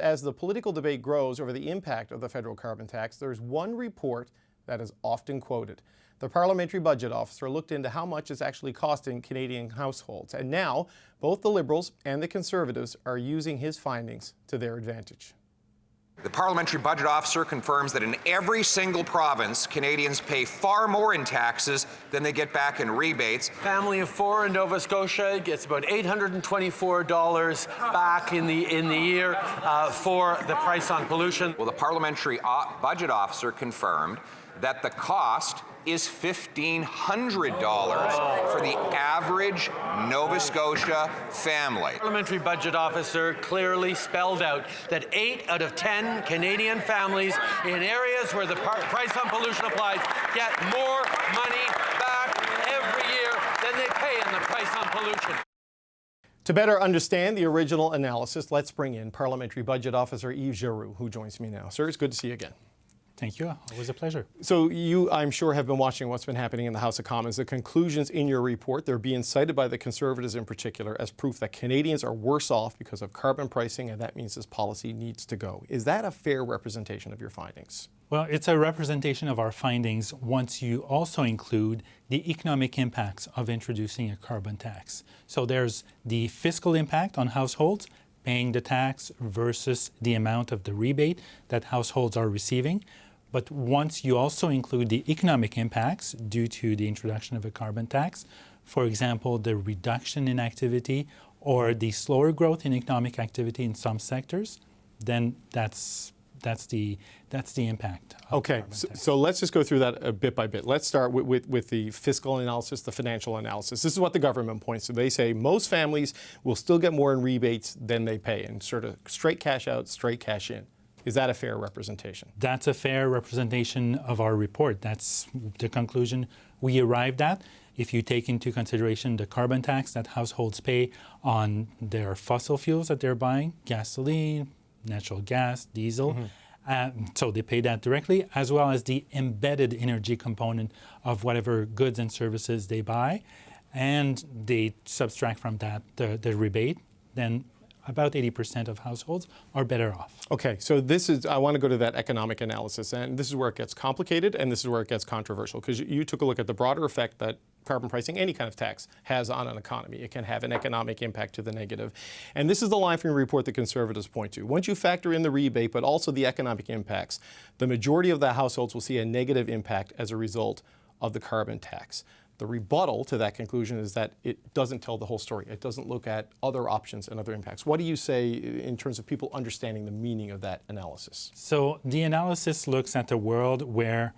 As the political debate grows over the impact of the federal carbon tax, there's one report that is often quoted. The Parliamentary Budget Officer looked into how much it's actually costing Canadian households. And now, both the Liberals and the Conservatives are using his findings to their advantage. The Parliamentary Budget Officer confirms that in every single province, Canadians pay far more in taxes than they get back in rebates. Family of four in Nova Scotia gets about $824 back in the year for the price on pollution. Well, the Parliamentary Budget Officer confirmed that the cost is $1,500 for the average Nova Scotia family. Parliamentary Budget Officer clearly spelled out that 8 out of 10 Canadian families in areas where the price on pollution applies get more money back every year than they pay in the price on pollution. To better understand the original analysis, let's bring in Parliamentary Budget Officer Yves Giroux, who joins me now. Sir, it's good to see you again. Thank you. Always a pleasure. So you, I'm sure, have been watching what's been happening in the House of Commons. The conclusions in your report, they're being cited by the Conservatives in particular as proof that Canadians are worse off because of carbon pricing, and that means this policy needs to go. Is that a fair representation of your findings? Well, it's a representation of our findings once you also include the economic impacts of introducing a carbon tax. So there's the fiscal impact on households, paying the tax versus the amount of the rebate that households are receiving. But once you also include the economic impacts due to the introduction of a carbon tax, for example, the reduction in activity or the slower growth in economic activity in some sectors, then that's the impact. Okay, so let's just go through that bit by bit. Let's start with the fiscal analysis, the financial analysis. This is what the government points to. They say most families will still get more in rebates than they pay, and sort of straight cash out, straight cash in. Is that a fair representation? That's a fair representation of our report. That's the conclusion we arrived at. If you take into consideration the carbon tax that households pay on their fossil fuels that they're buying, gasoline, natural gas, diesel, so they pay that directly, as well as the embedded energy component of whatever goods and services they buy, and they subtract from that the rebate, then about 80% of households are better off. Okay, so I want to go to that economic analysis, and this is where it gets complicated, and this is where it gets controversial, because you took a look at the broader effect that carbon pricing, any kind of tax, has on an economy. It can have an economic impact to the negative. And this is the line from your report the Conservatives point to. Once you factor in the rebate, but also the economic impacts, the majority of the households will see a negative impact as a result of the carbon tax. The rebuttal to that conclusion is that it doesn't tell the whole story. It doesn't look at other options and other impacts. What do you say in terms of people understanding the meaning of that analysis? So the analysis looks at the world where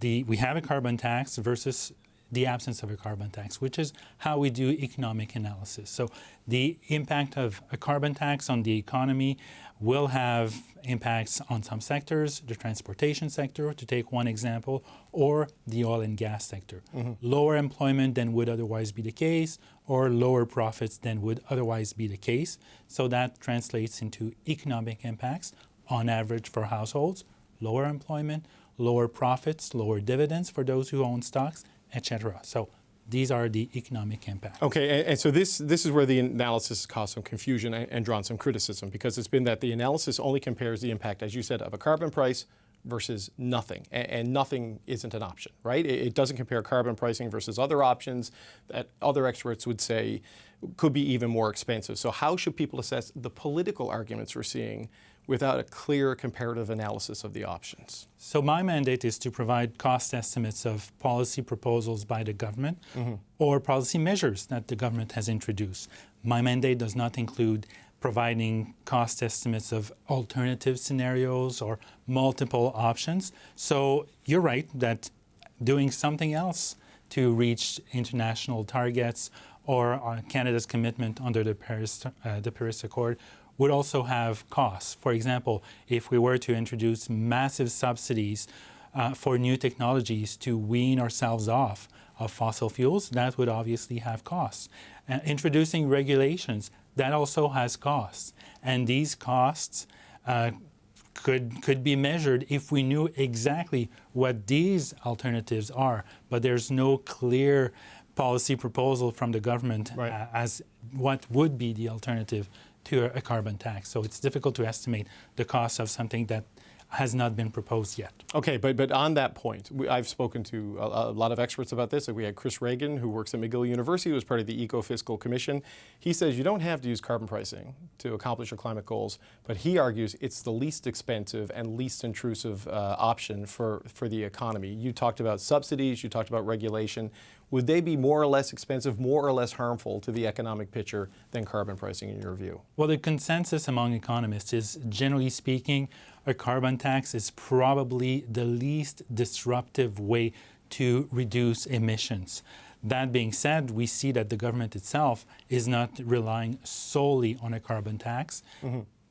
we have a carbon tax versus the absence of a carbon tax, which is how we do economic analysis. So the impact of a carbon tax on the economy will have impacts on some sectors, the transportation sector, to take one example, or the oil and gas sector. Lower employment than would otherwise be the case, or lower profits than would otherwise be the case. So that translates into economic impacts on average for households, lower employment, lower profits, lower dividends for those who own stocks, etc. So these are the economic impacts. Okay, and so this is where the analysis has caused some confusion and drawn some criticism, because it's been that the analysis only compares the impact, as you said, of a carbon price versus nothing, and nothing isn't an option, right? It doesn't compare carbon pricing versus other options that other experts would say could be even more expensive. So how should people assess the political arguments we're seeing without a clear comparative analysis of the options? So my mandate is to provide cost estimates of policy proposals by the government or policy measures that the government has introduced. My mandate does not include providing cost estimates of alternative scenarios or multiple options. So you're right that doing something else to reach international targets or Canada's commitment under the Paris Accord would also have costs. For example, if we were to introduce massive subsidies for new technologies to wean ourselves off of fossil fuels, that would obviously have costs. Introducing regulations, that also has costs. And these costs could be measured if we knew exactly what these alternatives are. But there's no clear policy proposal from the government as what would be the alternative to a carbon tax. So it's difficult to estimate the cost of something that has not been proposed yet. Okay, but on that point, I've spoken to a lot of experts about this. Like we had Chris Reagan, who works at McGill University, who was part of the Eco-Fiscal Commission. He says you don't have to use carbon pricing to accomplish your climate goals, but he argues it's the least expensive and least intrusive option for the economy. You talked about subsidies, you talked about regulation. Would they be more or less expensive, more or less harmful to the economic picture than carbon pricing in your view? Well, the consensus among economists is, generally speaking, a carbon tax is probably the least disruptive way to reduce emissions. That being said, we see that the government itself is not relying solely on a carbon tax.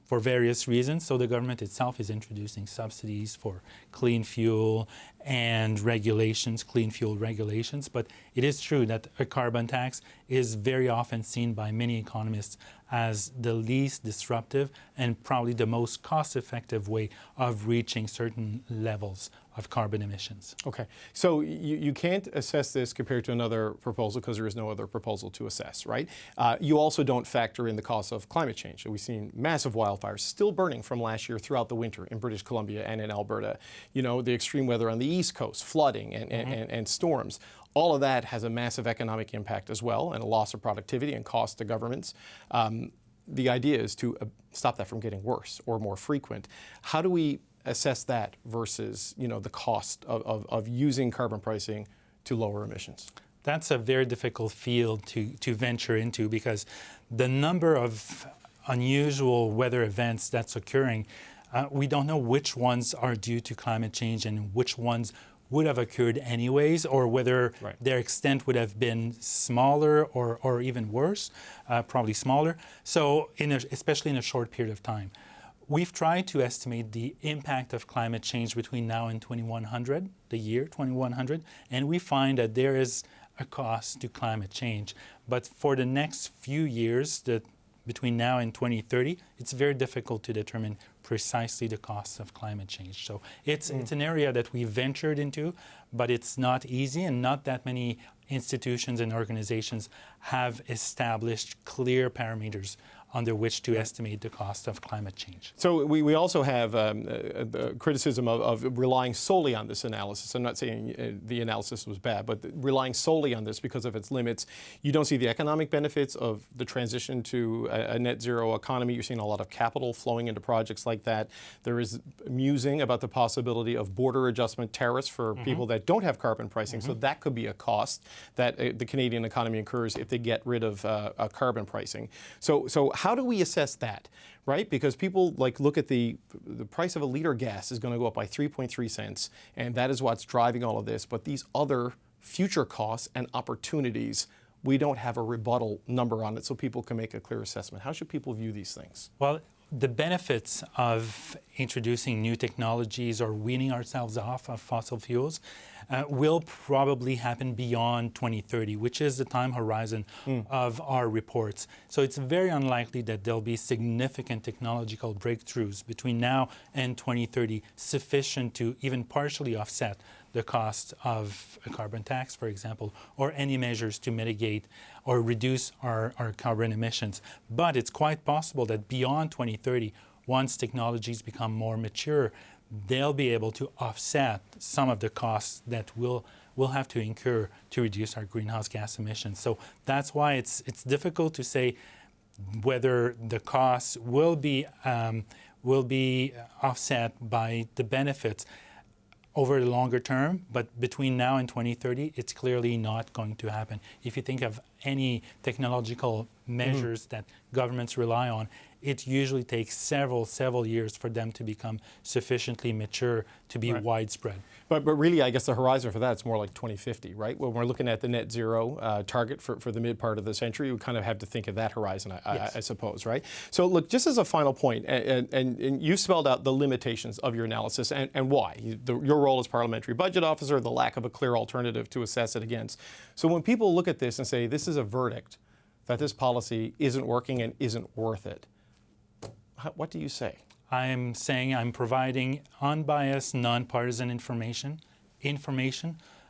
For various reasons. So the government itself is introducing subsidies for clean fuel and regulations, clean fuel regulations. But it is true that a carbon tax is very often seen by many economists as the least disruptive and probably the most cost-effective way of reaching certain levels of carbon emissions. Okay, so you can't assess this compared to another proposal because there is no other proposal to assess, right? You also don't factor in the cost of climate change. We've seen massive wildfires still burning from last year throughout the winter in British Columbia and in Alberta. You know, the extreme weather on the East Coast, flooding and storms. All of that has a massive economic impact as well and a loss of productivity and cost to governments. The idea is to stop that from getting worse or more frequent. How do we assess that versus, you know, the cost of using carbon pricing to lower emissions? That's a very difficult field to venture into because the number of unusual weather events that's occurring, we don't know which ones are due to climate change and which ones would have occurred anyways, or whether their extent would have been smaller or even worse, probably smaller. So especially in a short period of time. We've tried to estimate the impact of climate change between now and 2100, the year 2100, and we find that there is a cost to climate change. But for the next few years, between now and 2030, it's very difficult to determine precisely the cost of climate change. So it's an area that we ventured into, but it's not easy, and not that many institutions and organizations have established clear parameters under which to estimate the cost of climate change. So we also have the criticism of relying solely on this analysis. I'm not saying the analysis was bad, but relying solely on this because of its limits. You don't see the economic benefits of the transition to a net zero economy. You're seeing a lot of capital flowing into projects like that. There is musing about the possibility of border adjustment tariffs for people that don't have carbon pricing. So that could be a cost that the Canadian economy incurs if they get rid of carbon pricing. So how do we assess that, right? Because people look at the price of a liter gas is going to go up by 3.3 cents, and that is what's driving all of this. But these other future costs and opportunities, we don't have a rebuttal number on it so people can make a clear assessment. How should people view these things? Well, the benefits of introducing new technologies or weaning ourselves off of fossil fuels will probably happen beyond 2030, which is the time horizon of our reports. So it's very unlikely that there'll be significant technological breakthroughs between now and 2030 sufficient to even partially offset the cost of a carbon tax, for example, or any measures to mitigate or reduce our carbon emissions. But it's quite possible that beyond 2030, once technologies become more mature, they'll be able to offset some of the costs that we'll have to incur to reduce our greenhouse gas emissions. So that's why it's difficult to say whether the costs will be offset by the benefits over the longer term, but between now and 2030, it's clearly not going to happen. If you think of any technological measures that governments rely on, it usually takes several years for them to become sufficiently mature to be widespread. But really, I guess the horizon for that is more like 2050, right? When we're looking at the net zero target for the mid part of the century, we kind of have to think of that horizon, I suppose, right? So look, just as a final point, and you spelled out the limitations of your analysis and why. Your role as parliamentary budget officer, the lack of a clear alternative to assess it against. So when people look at this and say this is a verdict that this policy isn't working and isn't worth it, what do you say? I'm saying I'm providing unbiased, nonpartisan information,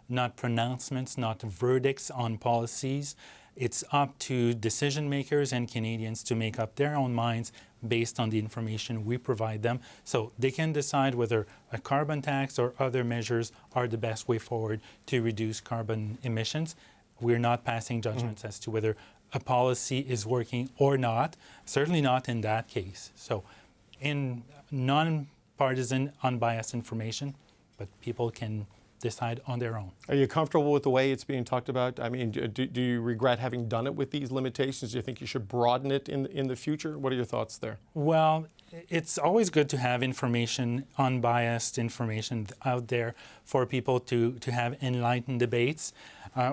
not pronouncements, not verdicts on policies, It's up to decision makers and Canadians to make up their own minds based on the information we provide them, so they can decide whether a carbon tax or other measures are the best way forward to reduce carbon emissions. We're not passing judgments as to whether a policy is working or not, certainly not in that case. So in non-partisan, unbiased information, but people can decide on their own. Are you comfortable with the way it's being talked about? I mean, do you regret having done it with these limitations? Do you think you should broaden it in the future? What are your thoughts there? Well, it's always good to have information, unbiased information out there for people to have enlightened debates.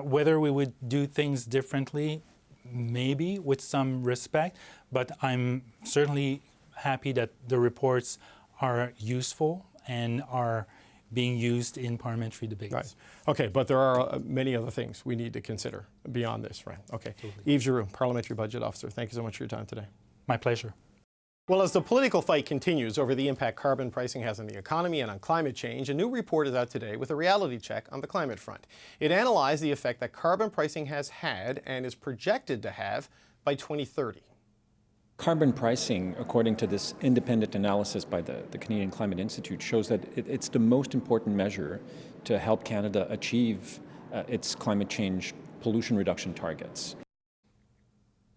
Whether we would do things differently, maybe with some respect, but I'm certainly happy that the reports are useful and are being used in parliamentary debates. Right. Okay, but there are many other things we need to consider beyond this, right? Okay. Totally. Yves Giroux, Parliamentary Budget Officer, thank you so much for your time today. My pleasure. Well, as the political fight continues over the impact carbon pricing has on the economy and on climate change, a new report is out today with a reality check on the climate front. It analyzed the effect that carbon pricing has had and is projected to have by 2030. Carbon pricing, according to this independent analysis by the Canadian Climate Institute, shows that it's the most important measure to help Canada achieve its climate change pollution reduction targets.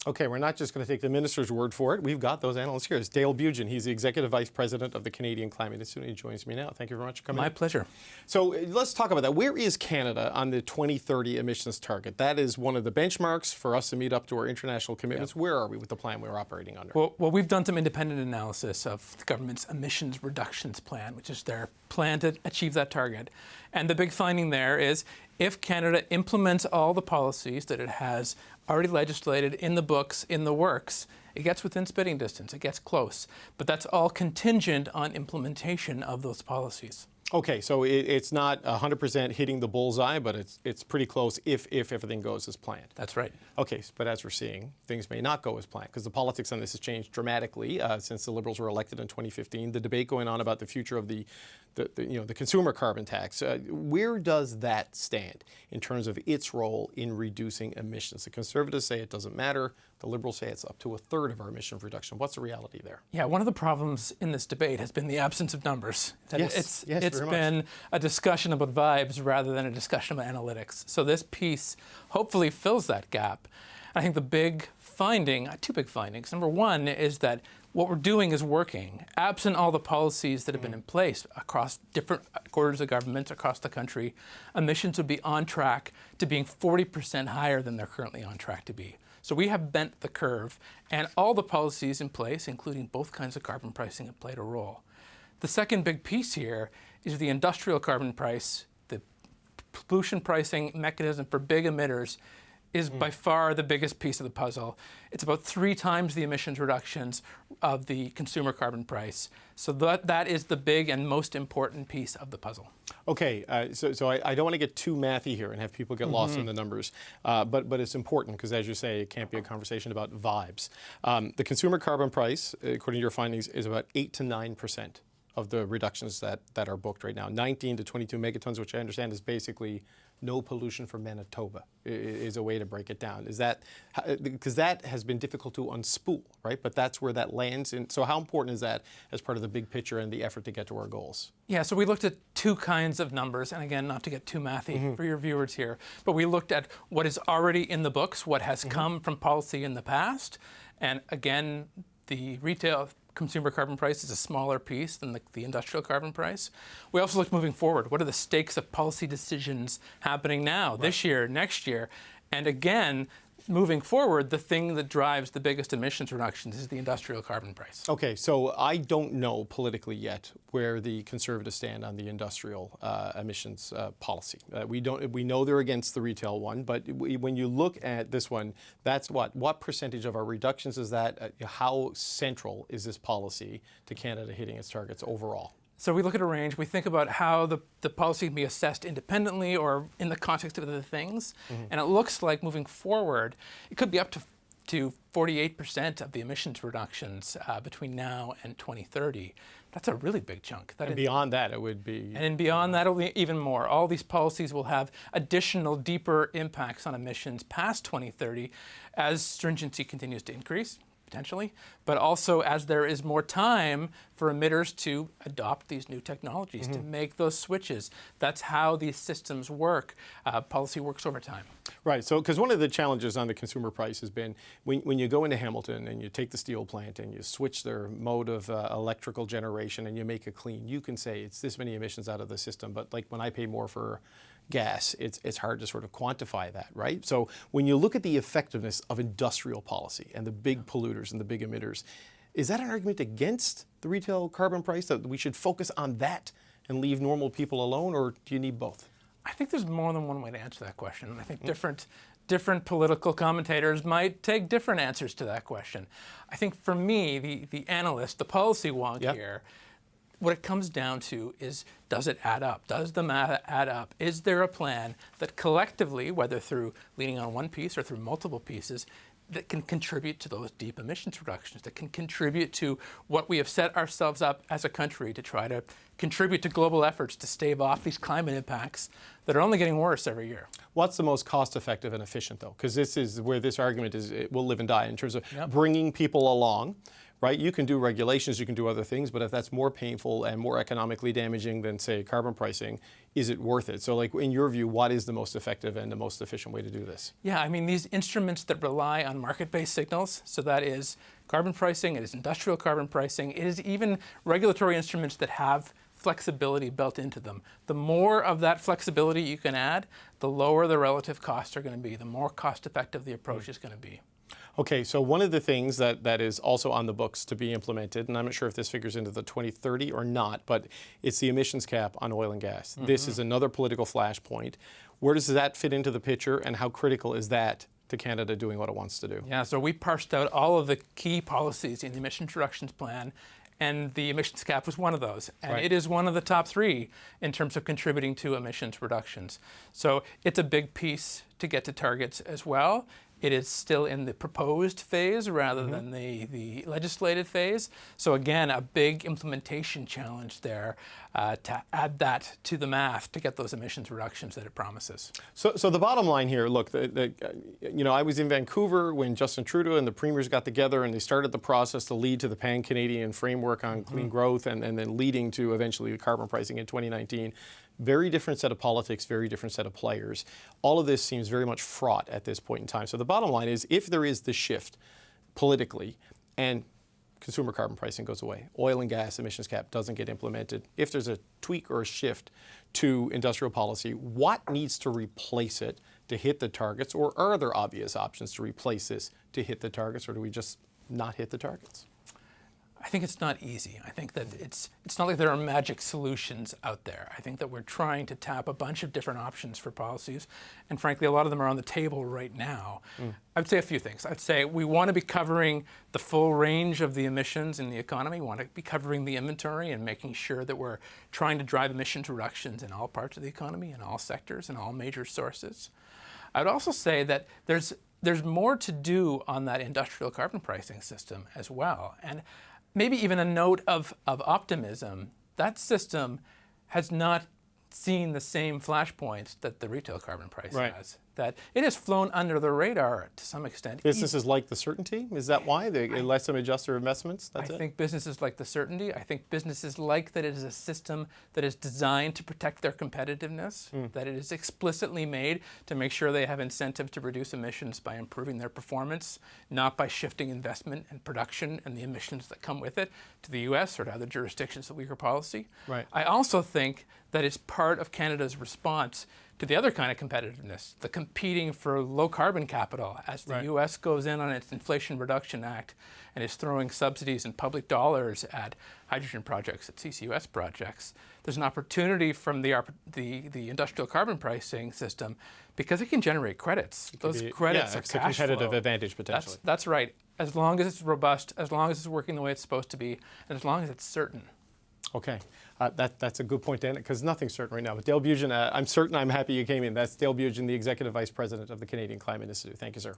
Okay, we're not just going to take the minister's word for it. We've got those analysts here. It's Dale Beugin. He's the Executive Vice President of the Canadian Climate Institute. He joins me now. Thank you very much for coming. My pleasure. So let's talk about that. Where is Canada on the 2030 emissions target? That is one of the benchmarks for us to meet up to our international commitments. Where are we with the plan we're operating under? Well, we've done some independent analysis of the government's emissions reductions plan, which is their plan to achieve that target. And the big finding there is if Canada implements all the policies that it has already legislated in the books, in the works, it gets within spitting distance, it gets close. But that's all contingent on implementation of those policies. Okay, so it's not 100% hitting the bullseye, but it's pretty close if everything goes as planned. That's right. Okay, but as we're seeing, things may not go as planned because the politics on this has changed dramatically since the Liberals were elected in 2015. The debate going on about the future of the consumer carbon tax. Where does that stand in terms of its role in reducing emissions? The Conservatives say it doesn't matter. The Liberals say it's up to a third of our emission reduction. What's the reality there? Yeah, one of the problems in this debate has been the absence of numbers. Yes, it's been a discussion about vibes rather than a discussion about analytics. So this piece hopefully fills that gap. I think the big finding, two big findings. Number one is that what we're doing is working. Absent all the policies that have been in place across different quarters of government across the country, emissions would be on track to being 40% higher than they're currently on track to be. So we have bent the curve, and all the policies in place, including both kinds of carbon pricing, have played a role. The second big piece here is the industrial carbon price. The pollution pricing mechanism for big emitters is by far the biggest piece of the puzzle. It's about 3 times the emissions reductions of the consumer carbon price. So that is the big and most important piece of the puzzle. Okay, so I don't want to get too mathy here and have people get lost in the numbers, but it's important because, as you say, it can't be a conversation about vibes. The consumer carbon price, according to your findings, is about 8 to 9% of the reductions that are booked right now. 19 to 22 megatons, which I understand is basically no pollution for Manitoba, is a way to break it down. Is that, because that has been difficult to unspool, right? But that's where that lands. And so how important is that as part of the big picture and the effort to get to our goals? Yeah, so we looked at 2 kinds of numbers, and again, not to get too mathy for your viewers here, but we looked at what is already in the books, what has come from policy in the past, and again, the retail consumer carbon price is a smaller piece than the industrial carbon price. We also looked moving forward. What are the stakes of policy decisions happening now, this year, next year? And again, moving forward, the thing that drives the biggest emissions reductions is the industrial carbon price. Okay, so I don't know politically yet where the Conservatives stand on the industrial emissions policy. We know they're against the retail one, but when you look at this one, that's what percentage of our reductions is that? How central is this policy to Canada hitting its targets overall? So we look at a range. We think about how the policy can be assessed independently or in the context of other things. And it looks like moving forward, it could be up to 48% of the emissions reductions between now and 2030. That's a really big chunk. And beyond that, it would be... And beyond that, it'll be even more. All these policies will have additional, deeper impacts on emissions past 2030 as stringency continues to increase, potentially, but also as there is more time for emitters to adopt these new technologies, to make those switches. That's how these systems work. Policy works over time. Right, so because one of the challenges on the consumer price has been when you go into Hamilton and you take the steel plant and you switch their mode of electrical generation and you make it clean, you can say it's this many emissions out of the system, but like when I pay more for gas, it's hard to sort of quantify that, right? So when you look at the effectiveness of industrial policy and the big polluters and the big emitters, is that an argument against the retail carbon price, that we should focus on that and leave normal people alone, or do you need both? I think there's more than one way to answer that question. And I think different political commentators might take different answers to that question. I think for me, the analyst, the policy wonk here, what it comes down to is, does it add up? Does the math add up? Is there a plan that collectively, whether through leaning on one piece or through multiple pieces, that can contribute to those deep emissions reductions, that can contribute to what we have set ourselves up as a country to try to contribute to global efforts to stave off these climate impacts that are only getting worse every year? What's the most cost-effective and efficient, though? Because this is where this argument is, it will live and die in terms of bringing people along. Right? You can do regulations, you can do other things, but if that's more painful and more economically damaging than, say, carbon pricing, is it worth it? So, like, in your view, what is the most effective and the most efficient way to do this? Yeah, I mean, these instruments that rely on market-based signals, so that is carbon pricing, it is industrial carbon pricing, it is even regulatory instruments that have flexibility built into them. The more of that flexibility you can add, the lower the relative costs are going to be, the more cost-effective the approach is going to be. Okay, so one of the things that is also on the books to be implemented, and I'm not sure if this figures into the 2030 or not, but it's the emissions cap on oil and gas. This is another political flashpoint. Where does that fit into the picture, and how critical is that to Canada doing what it wants to do? Yeah, so we parsed out all of the key policies in the emissions reductions plan, and the emissions cap was one of those. And it is one of the top 3 in terms of contributing to emissions reductions. So it's a big piece to get to targets as well. It is still in the proposed phase rather than the legislative phase. So again, a big implementation challenge there to add that to the math to get those emissions reductions that it promises. So the bottom line here, look, I was in Vancouver when Justin Trudeau and the premiers got together and they started the process to lead to the pan-Canadian framework on clean growth and then leading to eventually carbon pricing in 2019. Very different set of politics, very different set of players. All of this seems very much fraught at this point in time. So the bottom line is, if there is this shift politically and consumer carbon pricing goes away, oil and gas emissions cap doesn't get implemented, if there's a tweak or a shift to industrial policy, what needs to replace it to hit the targets? Or are there obvious options to replace this to hit the targets, or do we just not hit the targets? I think it's not easy. I think that it's not like there are magic solutions out there. I think that we're trying to tap a bunch of different options for policies, and frankly, a lot of them are on the table right now. I'd say a few things. I'd say we want to be covering the full range of the emissions in the economy. We want to be covering the inventory and making sure that we're trying to drive emissions reductions in all parts of the economy, in all sectors, in all major sources. I would also say that there's more to do on that industrial carbon pricing system as well. And maybe even a note of optimism. That system has not seen the same flashpoints that the retail carbon price has. That it has flown under the radar to some extent. Businesses like the certainty? Is that why? They let them adjust their investments? I think businesses like the certainty. I think businesses like that it is a system that is designed to protect their competitiveness, that it is explicitly made to make sure they have incentive to reduce emissions by improving their performance, not by shifting investment and production and the emissions that come with it to the US or to other jurisdictions with weaker policy. I also think that is part of Canada's response to the other kind of competitiveness, the competing for low carbon capital as the US goes in on its Inflation Reduction Act and is throwing subsidies and public dollars at hydrogen projects, at CCUS projects. There's an opportunity from the industrial carbon pricing system because it can generate credits. Those credits are it's a cash competitive flow. advantage potentially. That's right. As long as it's robust, as long as it's working the way it's supposed to be, and as long as it's certain. Okay, that's a good point to end it, because nothing's certain right now. But Dale Beugin, I'm happy you came in. That's Dale Beugin, the Executive Vice President of the Canadian Climate Institute. Thank you, sir.